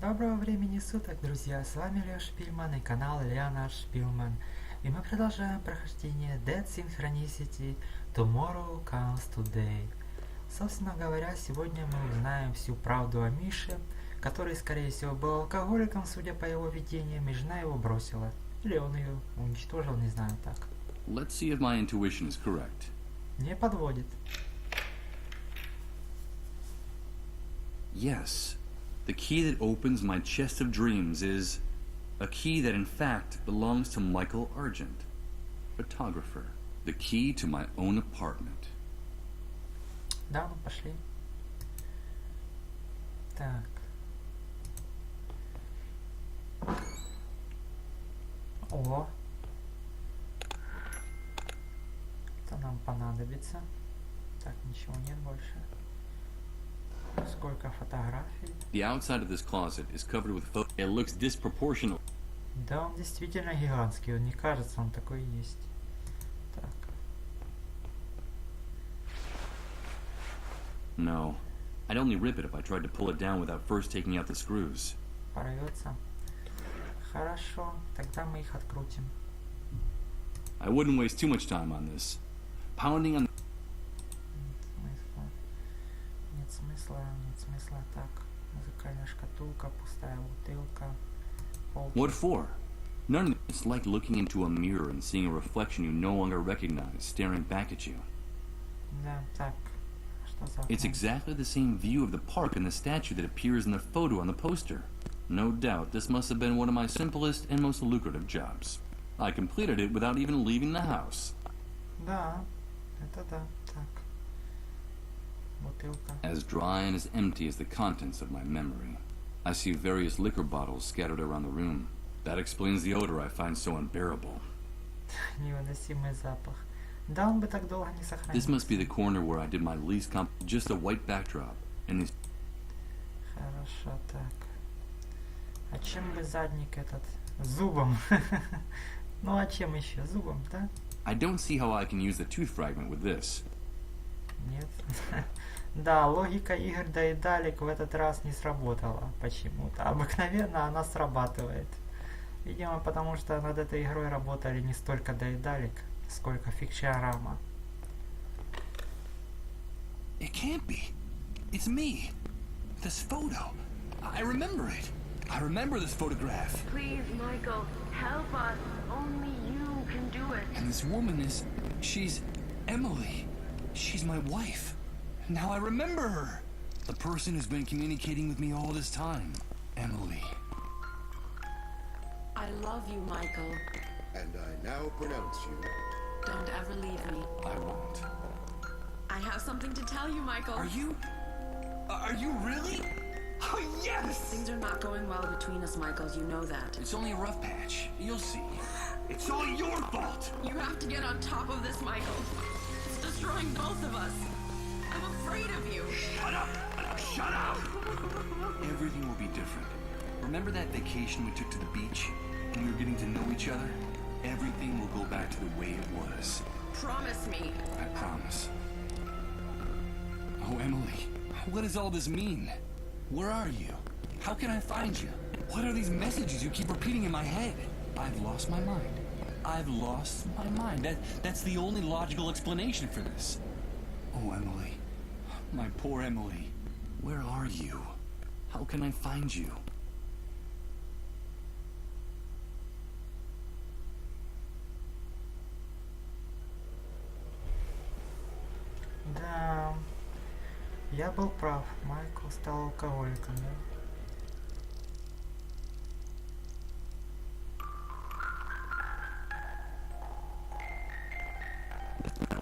Доброго времени суток, друзья! С вами Spielman и канал Leonard Spielman. И мы продолжаем прохождение Dead Synchronicity Tomorrow Comes Today. Собственно говоря, сегодня мы узнаем всю правду о Мише, который, скорее всего, был алкоголиком, судя по его видениям, и жена его бросила. Или он ее уничтожил, не знаю так. Let's see if my intuition is correct. Не подводит. Yes. The key that opens my chest of dreams is a key that in fact belongs to Michael Argent, photographer. The key to my own apartment. Да, ну пошли. Так. О. Это нам понадобится. Так, ничего нет больше. Сколько фотографий. The outside of this closet is covered with photos. It looks disproportional. Да, он действительно гигантский, он не кажется, он такой и есть. Так. No. I'd only rip it if I tried to pull it down without first taking out the screws. Порвется. Хорошо, тогда мы их открутим. I wouldn't waste too much time on this. Pounding on... Нет смысла. Так, музыкальная шкатулка, пустая бутылка. What for? None of it. It's like looking into a mirror and seeing a reflection you no longer recognize staring back at you. Да, так. Что за... It's exactly the same view of the park and the statue that appears in the photo on the poster. No doubt this must have been one of my simplest and most lucrative jobs. I completed it without even leaving the house. Да, это да. Так. Бутылка. As dry and as empty as the contents of my memory. I see various liquor bottles scattered around the room. That explains the odor I find so unbearable. Невыносимый запах. Да, он бы так долго не сохранился. This must be the corner where I did my least just a white backdrop. And these... Хорошо, так. А чем бы задник этот? Зубом. Ну а чем еще? Зубом, да? I don't see how I can use the tooth fragment with this. Нет. Да, логика игр доедалик в этот раз не сработала почему-то. Обыкновенно она срабатывает. Видимо, потому что над этой игрой работали не столько доедалик, сколько фикчиорама. It can't be. It's me. This photo. I remember it. I remember this photograph. Please, Michael, help us. Only you can do it. And this woman she's Emily. She's my wife. Now I remember her. The person who's been communicating with me all this time. Emily. I love you, Michael. And I now pronounce you. Don't ever leave me. I won't. I have something to tell you, Michael. Are you really? Oh, yes! Things are not going well between us, Michael. You know that. It's only a rough patch. You'll see. It's all your fault! You have to get on top of this, Michael. It's destroying both of us. I'm afraid of you. Shut up! Shut up! Everything will be different. Remember that vacation we took to the beach? And we were getting to know each other? Everything will go back to the way it was. Promise me. I promise. Oh, Emily, what does all this mean? Where are you? How can I find you? What are these messages you keep repeating in my head? I've lost my mind. I've lost my mind. That's the only logical explanation for this. Oh, Emily. My poor Emily. Where are you? How can I find you? Да, я был прав. Майкл стал алкоголиком, да?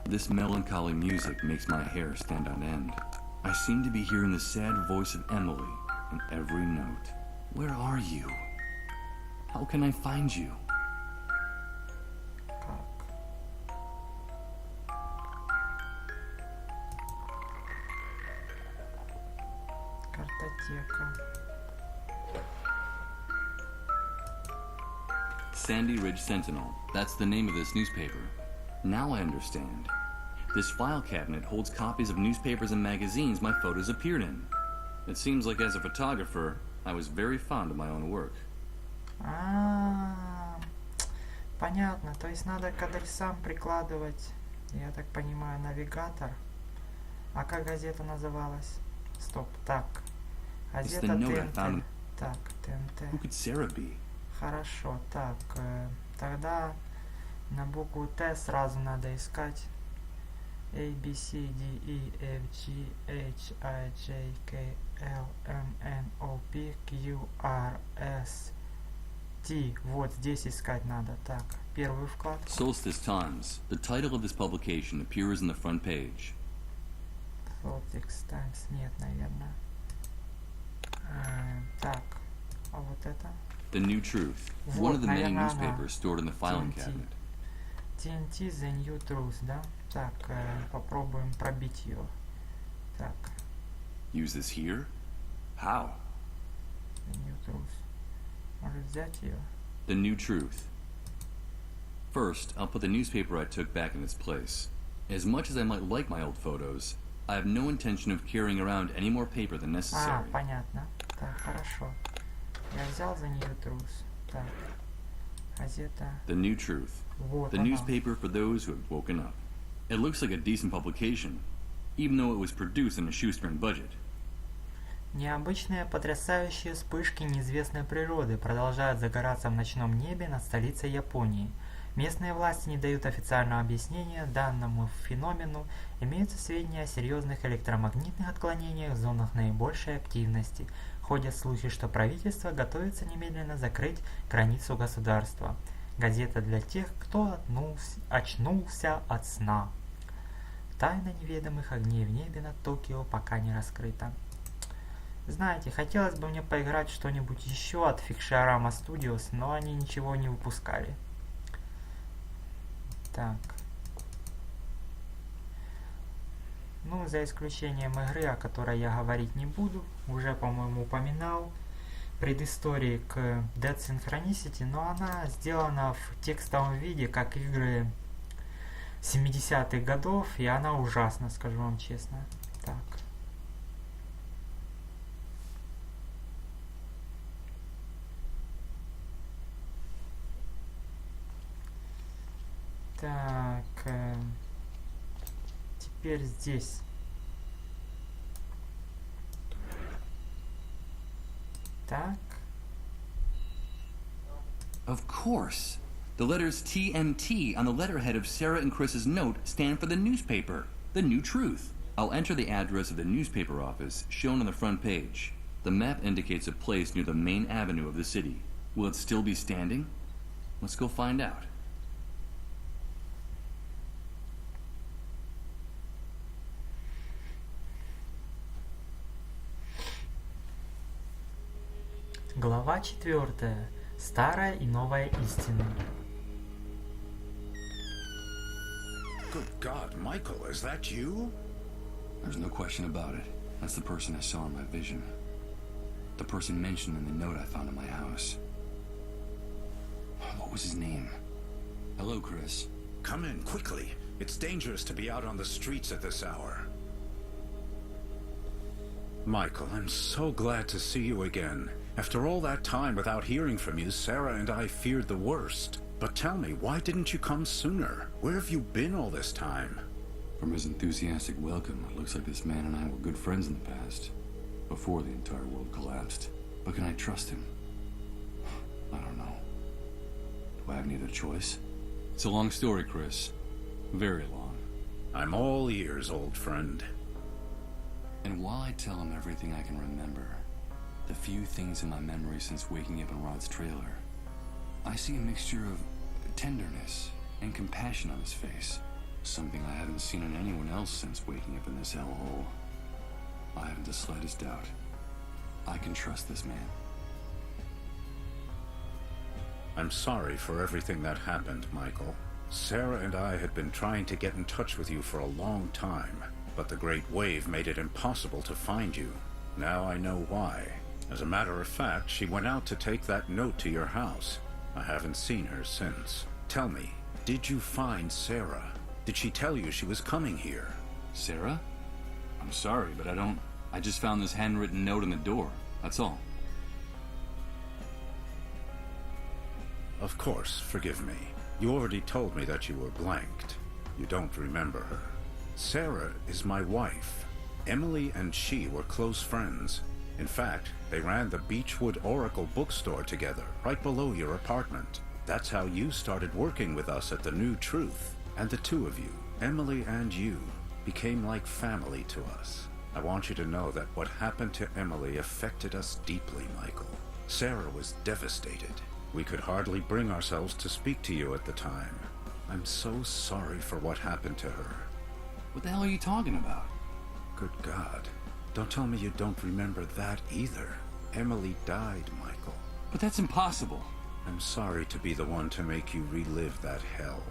This melancholy music makes my hair stand on end. I seem to be hearing the sad voice of Emily in every note. Where are you? How can I find you? Как? Картотека. Sandy Ridge Sentinel. That's the name of this newspaper. Now I understand. This file cabinet holds copies of newspapers and magazines my photos appeared in. It seems like as a photographer, I was very fond of my own work. А, понятно. То есть надо к адресам прикладывать, я так понимаю, навигатор. А как газета называлась? Стоп, так. Газета ТНТ. Так, ТНТ. Who could Sarah be? Хорошо, так. Тогда на букву Т сразу надо искать. A, B, C, D, E, F, G, H, I, J, K, L, M, N, O, P, Q, R, S, T. Вот здесь искать надо. Так, первый вклад. Solstice Times. The title of this publication appears on the front page. Solstice Times. Нет, наверное. Так, а вот это? The New Truth. One of the many newspapers stored in the filing cabinet. TNT The New Truth, да? Так, попробуем пробить ее. Так. Use this here? How? The New Truth. Может взять ее? The New Truth. First, I'll put the newspaper I took back in its place. As much as I might like my old photos, I have no intention of carrying around any more paper than necessary. Понятно. Так, хорошо. Я взял The New Truth. Так. Газета. The New Truth. Вот the она. Newspaper for those who have woken up. It looks like a decent publication, even though it was produced on a shoestring budget. Необычные, потрясающие вспышки неизвестной природы продолжают загораться в ночном небе над столицей Японии. Местные власти не дают официального объяснения данному феномену, имеются сведения о серьезных электромагнитных отклонениях в зонах наибольшей активности. Ходят слухи, что правительство готовится немедленно закрыть границу государства. Газета для тех, кто очнулся от сна. Тайна неведомых огней в небе над Токио пока не раскрыта. Знаете, хотелось бы мне поиграть в что-нибудь еще от Fixarama Studios, но они ничего не выпускали. Так. Ну, за исключением игры, о которой я говорить не буду, уже, по-моему, упоминал предыстории к Dead Synchronicity, но она сделана в текстовом виде, как игры 70-х годов, и она ужасна, скажу вам честно. Так. Так, теперь здесь. Так. Of course. The letters TNT on the letterhead of Sarah and Chris's note stand for the newspaper, The New Truth. I'll enter the address of the newspaper office shown on the front page. The map indicates a place near the main avenue of the city. Will it still be standing? Let's go find out. Глава 4. Старая и новая истина. Good God, Michael, is that you? There's no question about it. That's the person I saw in my vision. The person mentioned in the note I found in my house. What was his name? Hello, Chris. Come in, quickly. It's dangerous to be out on the streets at this hour. Michael, I'm so glad to see you again. After all that time without hearing from you, Sarah and I feared the worst. But tell me, why didn't you come sooner? Where have you been all this time? From his enthusiastic welcome, it looks like this man and I were good friends in the past, before the entire world collapsed. But can I trust him? I don't know. Do I have any other choice? It's a long story, Chris. Very long. I'm all ears, old friend. And while I tell him everything I can remember, the few things in my memory since waking up in Rod's trailer, I see a mixture of tenderness and compassion on his face. Something I haven't seen in anyone else since waking up in this hellhole. I haven't the slightest doubt. I can trust this man. I'm sorry for everything that happened, Michael. Sarah and I had been trying to get in touch with you for a long time, but the Great Wave made it impossible to find you. Now I know why. As a matter of fact, she went out to take that note to your house. I haven't seen her since. Tell me, did you find Sarah? Did she tell you she was coming here? Sarah? I'm sorry, but I just found this handwritten note on the door. That's all. Of course, forgive me. You already told me that you were blanked. You don't remember her. Sarah is my wife. Emily and she were close friends. In fact, they ran the Beechwood Oracle bookstore together, right below your apartment. That's how you started working with us at the New Truth. And the two of you, Emily and you, became like family to us. I want you to know that what happened to Emily affected us deeply, Michael. Sarah was devastated. We could hardly bring ourselves to speak to you at the time. I'm so sorry for what happened to her. What the hell are you talking about? Good God. Don't tell me you don't remember that either. Emily died, Michael. But that's impossible. I'm sorry to be the one to make you relive that hell.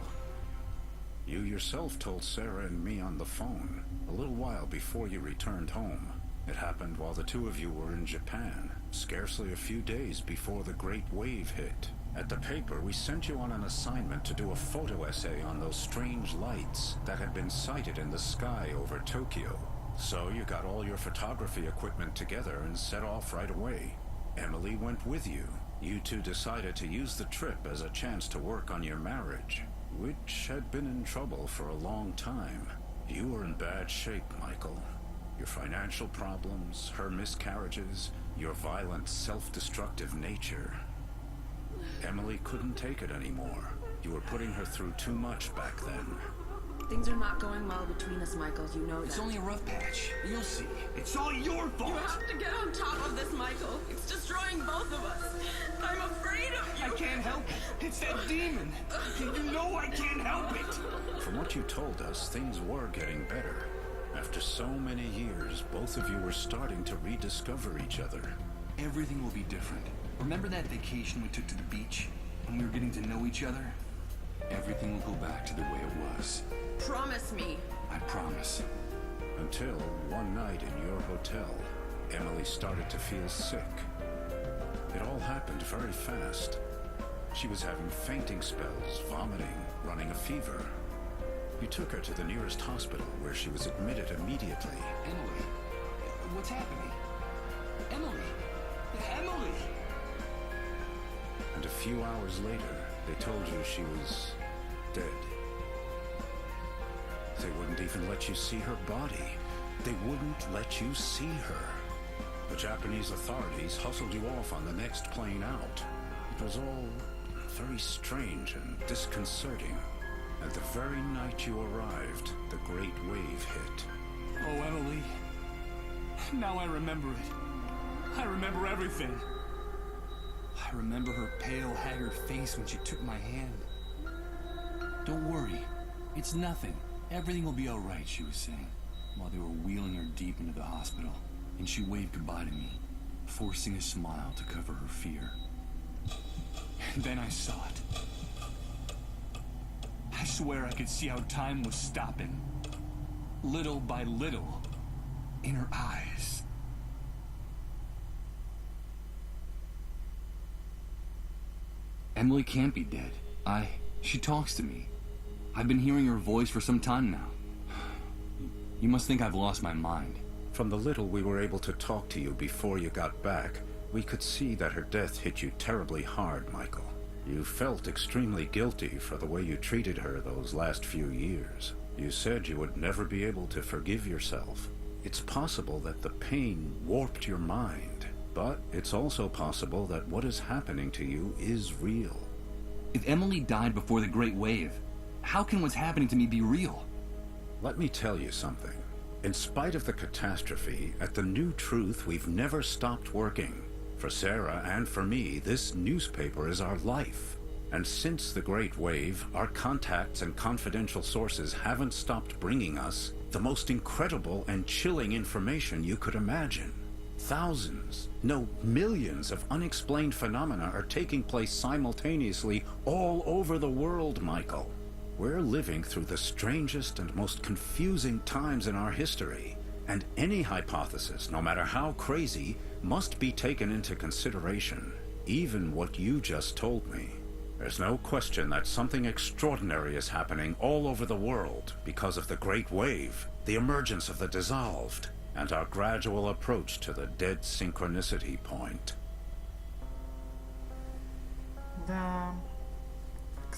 You yourself told Sarah and me on the phone a little while before you returned home. It happened while the two of you were in Japan, scarcely a few days before the Great Wave hit. At the paper, we sent you on an assignment to do a photo essay on those strange lights that had been sighted in the sky over Tokyo. So you got all your photography equipment together and set off right away. Emily went with you. You two decided to use the trip as a chance to work on your marriage, which had been in trouble for a long time. You were in bad shape, Michael. Your financial problems, her miscarriages, your violent, self-destructive nature. Emily couldn't take it anymore. You were putting her through too much back then. Things are not going well between us, Michael. You know that. It's only a rough patch. You'll see. It's all your fault! You have to get on top of this, Michael. It's destroying both of us. I'm afraid of you. I can't help it. It's that demon. You know I can't help it. From what you told us, things were getting better. After so many years, both of you were starting to rediscover each other. Everything will be different. Remember that vacation we took to the beach? When we were getting to know each other? Everything will go back to the way it was. Promise me. I promise. Until one night in your hotel, Emily started to feel sick. It all happened very fast. She was having fainting spells, vomiting, running a fever. You took her to the nearest hospital where she was admitted immediately. Emily, what's happening? Emily! Emily! And a few hours later, they told you she was dead. They wouldn't even let you see her body. They wouldn't let you see her. The Japanese authorities hustled you off on the next plane out. It was all very strange and disconcerting. And the very night you arrived, the Great Wave hit. Oh, Emily. Now I remember it. I remember everything. I remember her pale, haggard face when she took my hand. Don't worry. It's nothing. Everything will be all right, she was saying, while they were wheeling her deep into the hospital. And she waved goodbye to me, forcing a smile to cover her fear. And then I saw it. I swear I could see how time was stopping. Little by little. In her eyes. Emily can't be dead. She talks to me. I've been hearing her voice for some time now. You must think I've lost my mind. From the little we were able to talk to you before you got back, we could see that her death hit you terribly hard, Michael. You felt extremely guilty for the way you treated her those last few years. You said you would never be able to forgive yourself. It's possible that the pain warped your mind, but it's also possible that what is happening to you is real. If Emily died before the Great Wave, how can what's happening to me be real? Let me tell you something. In spite of the catastrophe, at the New Truth, we've never stopped working. For Sarah and for me, this newspaper is our life. And since the Great Wave, our contacts and confidential sources haven't stopped bringing us the most incredible and chilling information you could imagine. Thousands, no, millions of unexplained phenomena are taking place simultaneously all over the world, Michael. We're living through the strangest and most confusing times in our history, and any hypothesis, no matter how crazy, must be taken into consideration, even what you just told me. There's no question that something extraordinary is happening all over the world because of the Great Wave, the emergence of the dissolved, and our gradual approach to the dead synchronicity point. Да,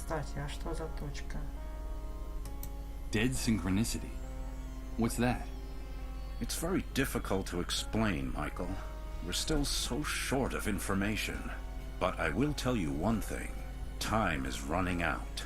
Кстати, а что за точка? Dead synchronicity. What's that? It's very difficult to explain, Michael. We're still so short of information. But I will tell you one thing. Time is running out.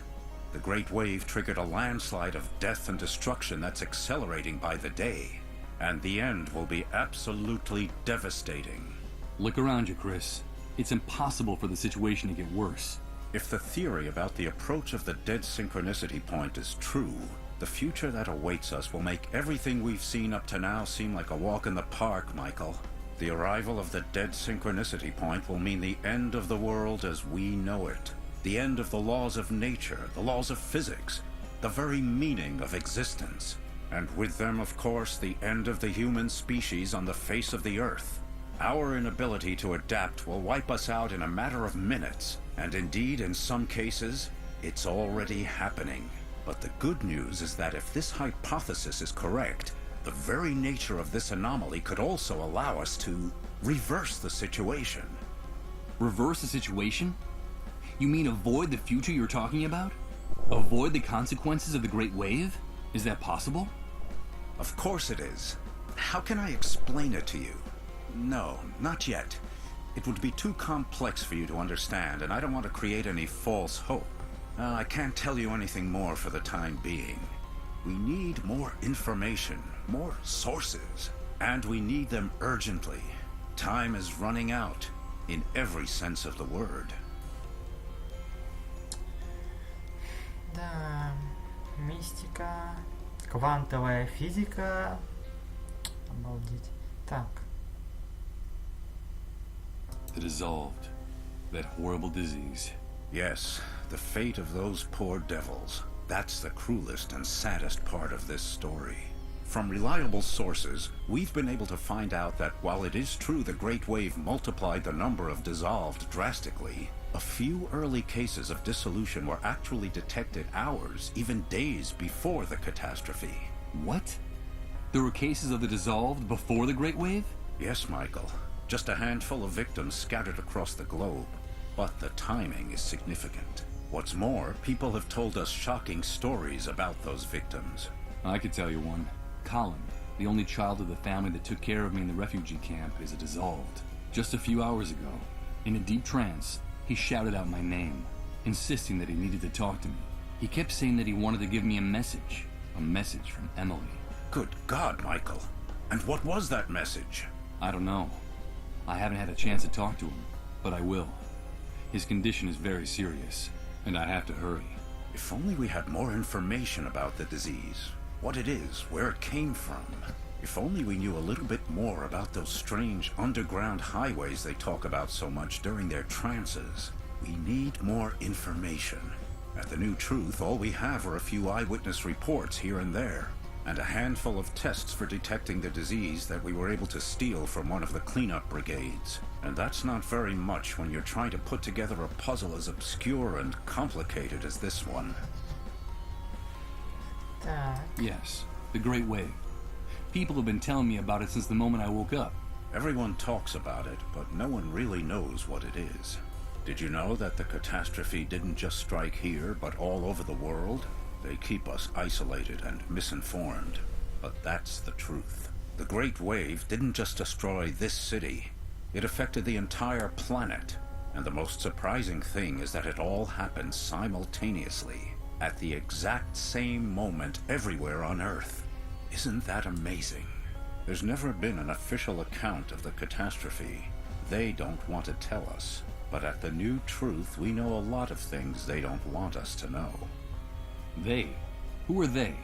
The Great Wave triggered a landslide of death and destruction that's accelerating by the day. And the end will be absolutely devastating. Look around you, Chris. It's impossible for the situation to get worse. If the theory about the approach of the dead synchronicity point is true, the future that awaits us will make everything we've seen up to now seem like a walk in the park, Michael. The arrival of the dead synchronicity point will mean the end of the world as we know it. The end of the laws of nature, the laws of physics, the very meaning of existence. And with them, of course, the end of the human species on the face of the earth. Our inability to adapt will wipe us out in a matter of minutes, and indeed, in some cases, it's already happening. But the good news is that if this hypothesis is correct, the very nature of this anomaly could also allow us to reverse the situation. Reverse the situation? You mean avoid the future you're talking about? Avoid the consequences of the Great Wave? Is that possible? Of course it is. How can I explain it to you? No, not yet. It would be too complex for you to understand, and I don't want to create any false hope. I can't tell you anything more for the time being. We need more information, more sources, and we need them urgently. Time is running out, in every sense of the word. Да, мистика, квантовая физика. Обалдеть. Так. The dissolved. That horrible disease. Yes, the fate of those poor devils. That's the cruelest and saddest part of this story. From reliable sources, we've been able to find out that while it is true the Great Wave multiplied the number of dissolved drastically, a few early cases of dissolution were actually detected hours, even days before the catastrophe. What? There were cases of the dissolved before the Great Wave? Yes, Michael. Just a handful of victims scattered across the globe. But the timing is significant. What's more, people have told us shocking stories about those victims. I could tell you one. Colin, the only child of the family that took care of me in the refugee camp, is a dissolved. Just a few hours ago, in a deep trance, he shouted out my name, insisting that he needed to talk to me. He kept saying that he wanted to give me a message from Emily. Good God, Michael. And what was that message? I don't know. I haven't had a chance to talk to him, but I will. His condition is very serious, and I have to hurry. If only we had more information about the disease, what it is, where it came from. If only we knew a little bit more about those strange underground highways they talk about so much during their trances. We need more information. At the New Truth, all we have are a few eyewitness reports here and there, and a handful of tests for detecting the disease that we were able to steal from one of the cleanup brigades. And that's not very much when you're trying to put together a puzzle as obscure and complicated as this one. Так. Yes, the Great Wave. People have been telling me about it since the moment I woke up. Everyone talks about it, but no one really knows what it is. Did you know that the catastrophe didn't just strike here, but all over the world? They keep us isolated and misinformed. But that's the truth. The Great Wave didn't just destroy this city. It affected the entire planet. And the most surprising thing is that it all happened simultaneously, at the exact same moment everywhere on Earth. Isn't that amazing? There's never been an official account of the catastrophe. They don't want to tell us. But at the New Truth, we know a lot of things they don't want us to know. They? Who are they?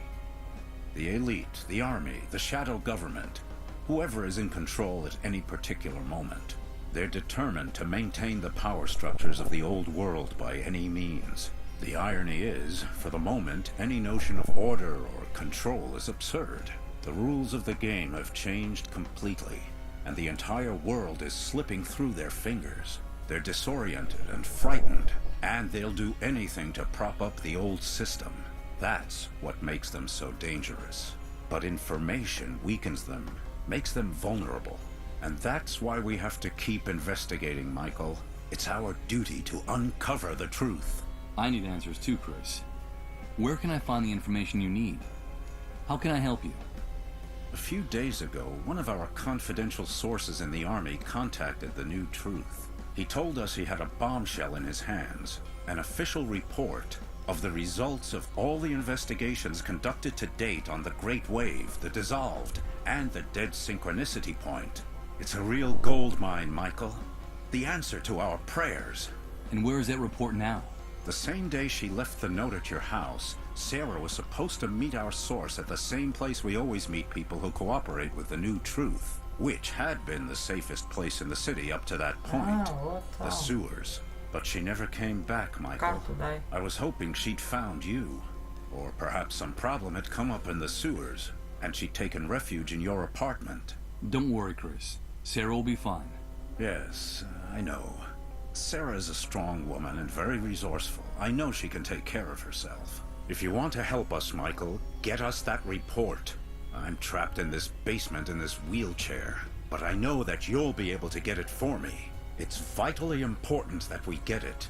The elite, the army, the shadow government. Whoever is in control at any particular moment. They're determined to maintain the power structures of the old world by any means. The irony is, for the moment, any notion of order or control is absurd. The rules of the game have changed completely, and the entire world is slipping through their fingers. They're disoriented and frightened, and they'll do anything to prop up the old system. That's what makes them so dangerous. But information weakens them, makes them vulnerable. And that's why we have to keep investigating, Michael. It's our duty to uncover the truth. I need answers too, Chris. Where can I find the information you need? How can I help you? A few days ago, one of our confidential sources in the Army contacted the New Truth. He told us he had a bombshell in his hands, an official report of the results of all the investigations conducted to date on the Great Wave, the Dissolved, and the Dead Synchronicity Point. It's a real gold mine, Michael. The answer to our prayers. And where is that report now? The same day she left the note at your house, Sarah was supposed to meet our source at the same place we always meet people who cooperate with the New Truth, which had been the safest place in the city up to that point, the sewers. But she never came back, Michael. I was hoping she'd found you. Or perhaps some problem had come up in the sewers, and she'd taken refuge in your apartment. Don't worry, Chris. Sarah will be fine. Yes, I know. Sarah is a strong woman and very resourceful. I know she can take care of herself. If you want to help us, Michael, get us that report. I'm trapped in this basement in this wheelchair, but I know that you'll be able to get it for me. It's vitally important that we get it.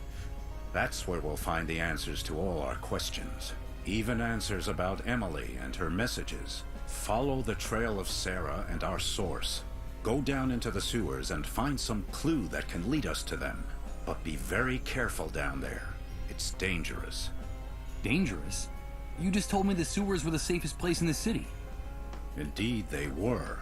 That's where we'll find the answers to all our questions. Even answers about Emily and her messages. Follow the trail of Sarah and our source. Go down into the sewers and find some clue that can lead us to them. But be very careful down there. It's dangerous. Dangerous? You just told me the sewers were the safest place in the city. Indeed they were.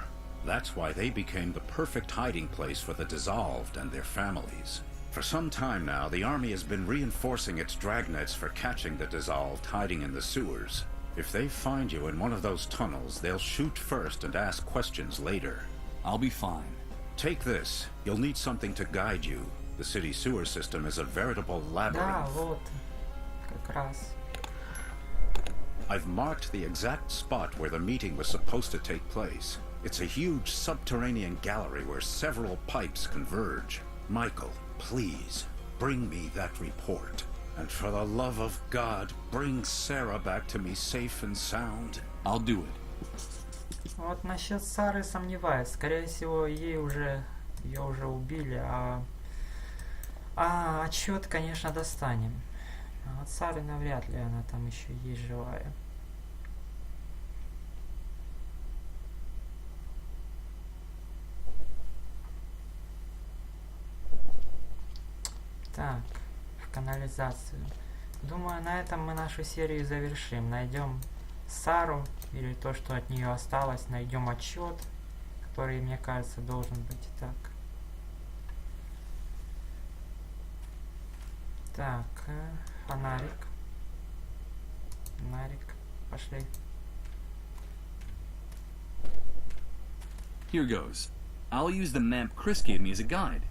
That's why they became the perfect hiding place for the Dissolved and their families. For some time now, the Army has been reinforcing its dragnets for catching the Dissolved hiding in the sewers. If they find you in one of those tunnels, they'll shoot first and ask questions later. I'll be fine. Take this. You'll need something to guide you. The city sewer system is a veritable labyrinth. Да, вот. Как раз. I've marked the exact spot where the meeting was supposed to take place. It's a huge subterranean gallery where several pipes converge. Michael, please, bring me that report. And for the love of God, bring Sarah back to me safe and sound. I'll do it. Вот насчет Сары сомневаюсь. Скорее всего, ее уже убили, а отчет, конечно, достанем. А от Сары навряд ли она там еще есть живая. Так, в канализацию. Думаю, на этом мы нашу серию завершим. Найдем Сару, или то, что от нее осталось. Найдем отчет, который, мне кажется, должен быть. Так, фонарик. Пошли. Here goes. I'll use the map Chris gave me as a guide.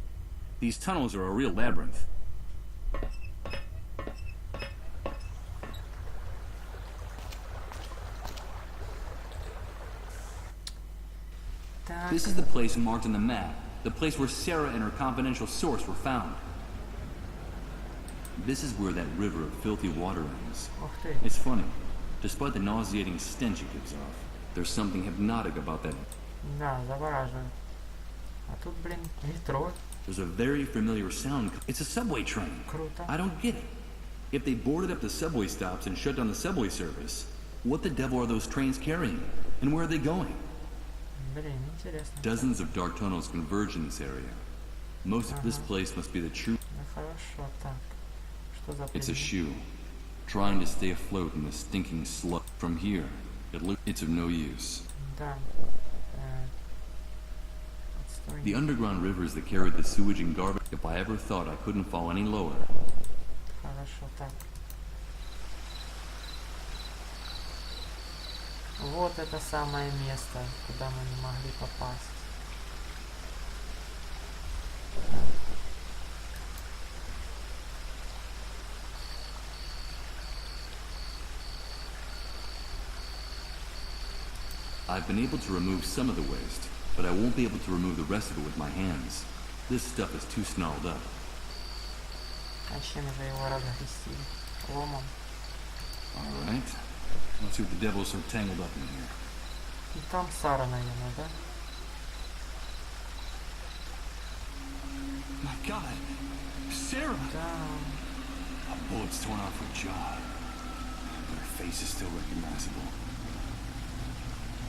These tunnels are a real labyrinth. This is the place marked on the map, the place where Sarah and her confidential source were found. This is where that river of filthy water ends. It's funny, despite the nauseating stench it gives off, there's something hypnotic about that. Да, завораживает. А тут, блин, метро. There's a very familiar sound. It's a subway train. Круто. I don't get it. If they boarded up the subway stops and shut down the subway service, what the devil are those trains carrying? And where are they going? Блин, интересно. Dozens of dark tunnels converge in this area. Most of this place must be the true... Ну хорошо, так. Что за It's a предмет? shoe, trying to stay afloat in the stinking sludge. From here, it's of no use. Да. Отстой. The underground rivers that carried the sewage and garbage. If I ever thought I couldn't fall any lower. Хорошо, так. Вот это самое место, куда мы не могли попасть. I've been able to remove some of the waste, but I won't be able to remove the rest of it with my hands. This stuff is too snarled up. А чем же его разгрести? Ломом. Alright. Let's see what the devil's so tangled up in here. И там Сара, наверное, да? My God! Sarah! Да. A bullet's torn off her jaw, but her face is still recognizable.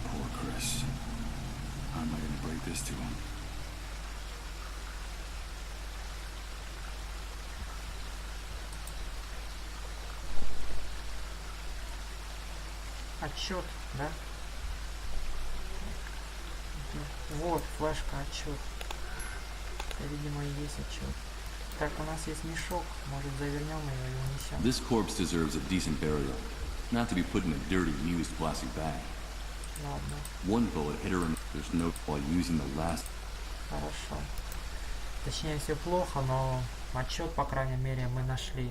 Poor Chris. How am I gonna break this to him? Отчет, да? Вот, флешка, отчет. Это, видимо, и есть отчет. Так, у нас есть мешок. Может, завернем его и унесем. This corpse deserves a decent burial, not to be put in a dirty, used plastic bag. Ладно, One bullet hit her in there's no while using the last. хорошо. Точнее, все плохо, но отчет, по крайней мере, мы нашли.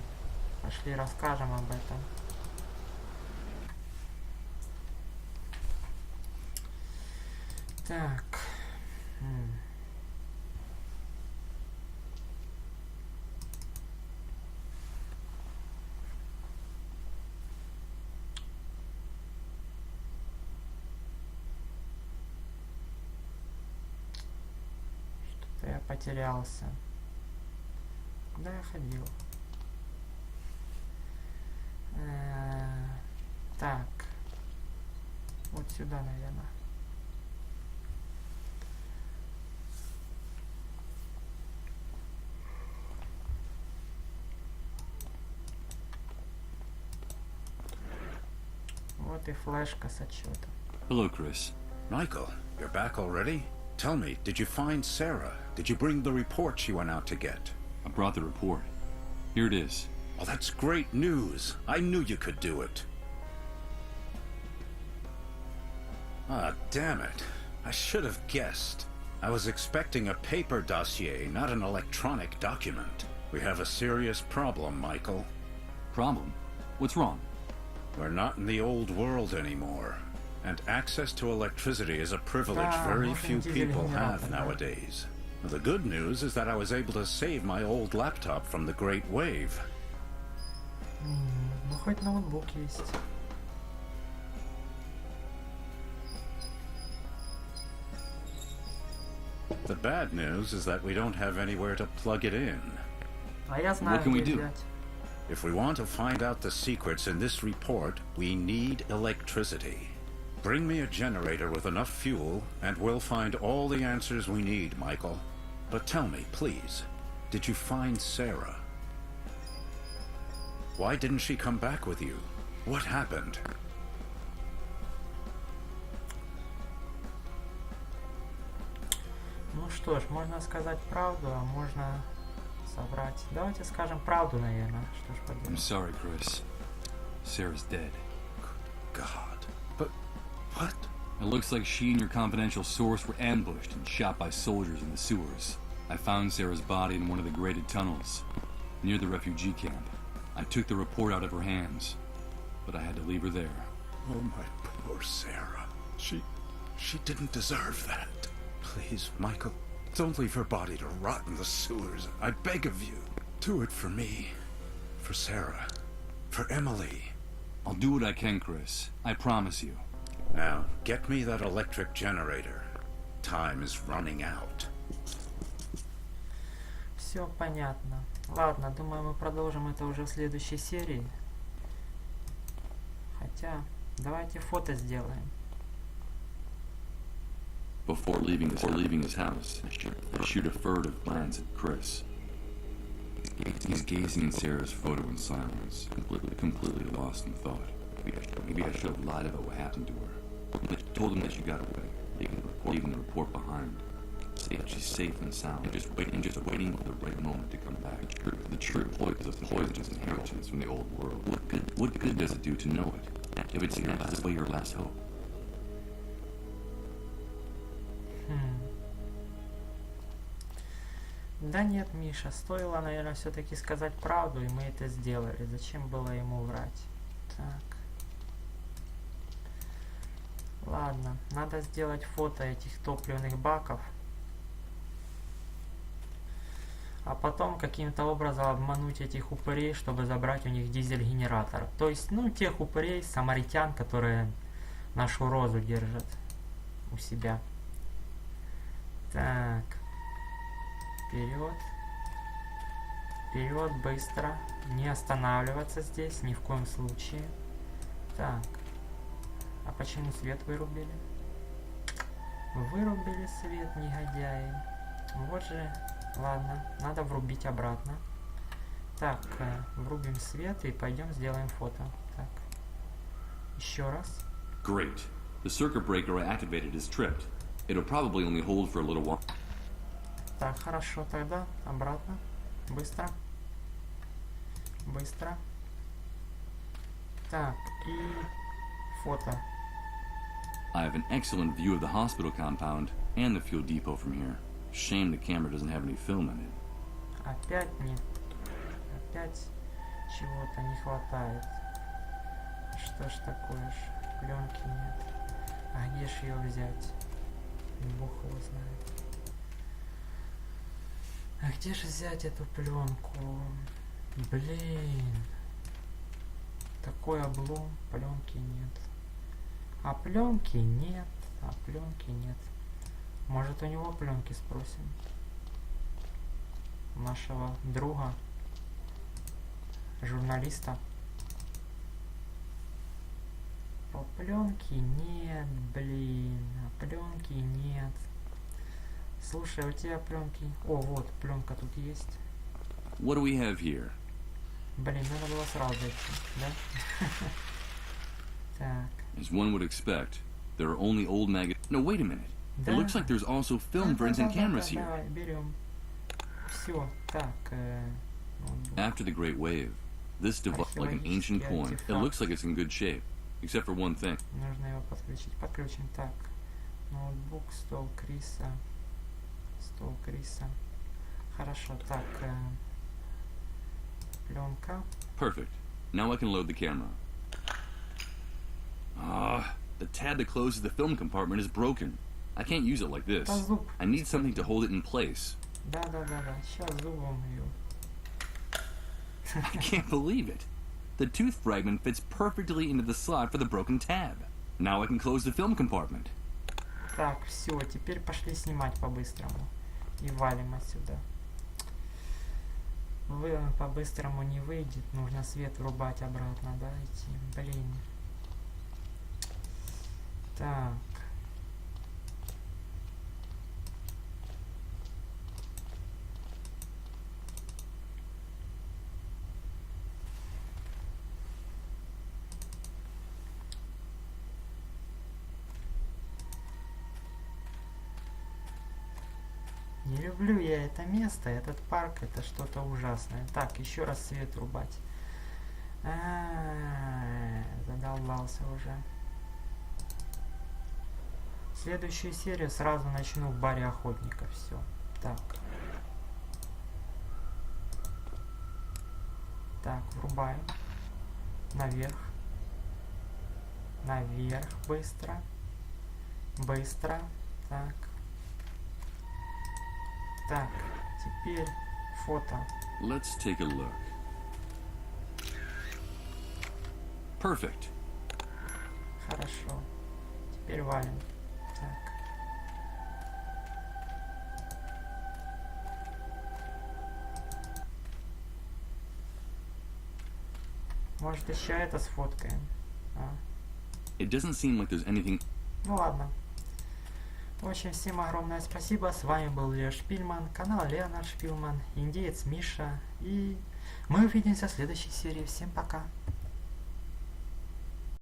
Пошли, расскажем об этом. Так. Что-то я потерялся. Куда я ходил? Так. Вот сюда, наверное. Вот и флешка с отчетом. Hello, Chris. Michael, you're back already? Tell me, did you find Sarah? Did you bring the report she went out to get? I brought the report. Here it is. Oh, that's great news. I knew you could do it. Ah, damn it. I should have guessed. I was expecting a paper dossier, not an electronic document. We have a serious problem, Michael. Problem? What's wrong? We're not in the old world anymore, and access to electricity is a privilege Ah, very можно few дизель people have генератор, да. nowadays. The good news is that I was able to save my old laptop from the Great Wave. Ну, хоть ноутбук есть. The bad news is that we don't have anywhere to plug it in. А я знаю, What can we где do? взять. If we want to find out the secrets in this report, we need electricity. Bring me a generator with enough fuel, and we'll find all the answers we need, Michael. But tell me, please, did you find Sarah? Why didn't she come back with you? What happened? Ну что ж, можно сказать правду, а можно соврать. Давайте скажем правду, наверное. Что ж I'm поделать. sorry, Chris. Sarah's dead. God. But what? It looks like she and your confidential source were ambushed and shot by soldiers in the sewers. I found Sarah's body in one of the graded tunnels, near the refugee camp. I took the report out of her hands, but I had to leave her there. Oh, my poor Sarah. She didn't deserve that. Please, Michael, don't leave her body to rot in the sewers. I beg of you. Do it for me. For Sarah. For Emily. I'll do what I can, Chris. I promise you. Now, get me that electric generator. Time is running out. Все понятно. Ладно, думаю, мы продолжим это уже в следующей серии. Хотя, давайте фото сделаем. Before leaving his house, I shoot a furtive glance at Chris. He's gazing at Sarah's photo in silence, completely lost in thought. Maybe I should have lied about what happened to her. Told him that she got away, leaving the report behind. Say that she's safe and sound, and just waiting for the right moment to come back. The truth is a poisonous inheritance from the old world. What good does it do to know it, if it snatches away your last hope? Да нет, Миша, стоило, наверное, все-таки сказать правду, и мы это сделали. Зачем было ему врать? Так. Ладно, надо сделать фото этих топливных баков. А потом каким-то образом обмануть этих упырей, чтобы забрать у них дизель-генератор. То есть, ну, тех упырей, самаритян, которые нашу Розу держат у себя. Так. Вперед. Вперед, быстро. Не останавливаться здесь, ни в коем случае. Так. А почему свет вырубили? Вырубили свет, негодяи. Вот же. Ладно, надо врубить обратно. Так, врубим свет и пойдем сделаем фото. Так. Еще раз. Great. The circuit breaker I activated is tripped. It'll probably only hold for a little while. Так, хорошо, тогда обратно. Быстро. Быстро. Так, и фото. I have an excellent view of the hospital compound and the fuel depot from here. Shame the camera doesn't have any film in it. Опять нет. Опять чего-то не хватает. Что ж такое ж? Пленки нет. А где ж ее взять? Бог его знает. А где же взять эту пленку? Блин. Такой облом. Пленки нет. А пленки нет. А пленки нет. Может, у него пленки спросим? Нашего друга. Журналиста. По пленки нет, блин. А пленки нет. Слушай, у тебя пленки... О, вот, пленка тут есть. What do we have here? Блин, надо было сразу идти, да? Так. As one would expect, there are only old No, wait a minute. It Да. looks like there's also film for instant cameras here. Давай, берем. Все, так. Ноутбук. After the Great Wave, this device, like an ancient coin, it looks like it's in good shape, except for one thing. Нужно его подключить. Подключим. Так. Ноутбук, стол Криса. Стол Криса. Хорошо, так. Пленка. Perfect. Now I can load the camera. Ah, the tab that closes the film compartment is broken. I can't use it like this. Да, зуб. I need something to hold it in place. Да. Сейчас зубом ее. I can't believe it. The tooth fragment fits perfectly into the slot for the broken tab. Now I can close the film compartment. Так, все, теперь пошли снимать по-быстрому. И валим отсюда. По-быстрому не выйдет. Нужно свет врубать обратно, да, идти. Блин. Так. Не люблю я это место, этот парк, это что-то ужасное. Так, еще раз свет врубать. Задолбался уже. Следующую серию сразу начну в баре охотников. Все. Так. Так, врубаем. Наверх. Наверх, быстро. Быстро. Так. Так, теперь фото. Let's take a look. Perfect. Хорошо. Теперь валим. Так. Может, еще это сфоткаем? А? It doesn't seem like there's anything. Ну ладно. В общем, всем огромное спасибо. С вами был Spielman, канал Leonard Spielman, индеец Миша. И мы увидимся в следующей серии. Всем пока.